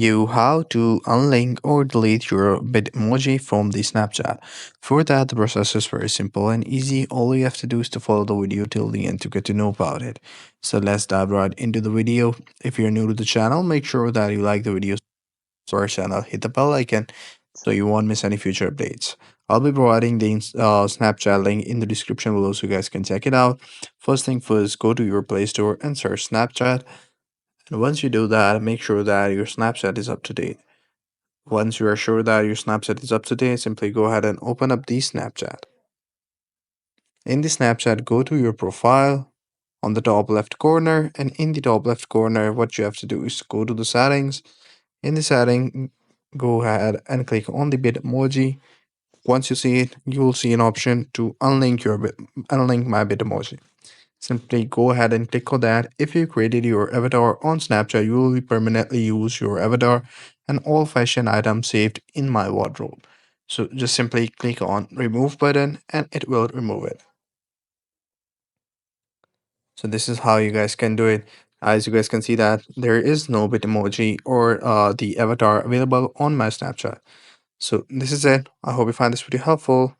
you how to unlink or delete your Bitmoji from the Snapchat. For that, the process is very simple and easy. All you have to do is to follow the video till the end to get to know about it. So let's dive right into the video. If you're new to the channel, make sure that you like the video for our channel, hit the bell icon so you won't miss any future updates. I'll be providing the Snapchat link in the description below so you guys can check it out. First thing first, go to your Play Store and search Snapchat. And once you do that, make sure that your Snapchat is up to date. Once you are sure that your Snapchat is up to date, simply go ahead and open up the Snapchat. In the Snapchat, go to your profile on the top left corner, and in the top left corner, what you have to do is go to the settings. In the setting, go ahead and click on the Bitmoji. Once you see it, you will see an option to unlink my Bitmoji. Simply go ahead and click on that. If you created your avatar on Snapchat, you will permanently use your avatar and all fashion items saved in my wardrobe. So just simply click on remove button and it will remove it. So this is how you guys can do it. As you guys can see that there is no Bitmoji or the avatar available on my Snapchat. So this is it. I hope you find this video helpful.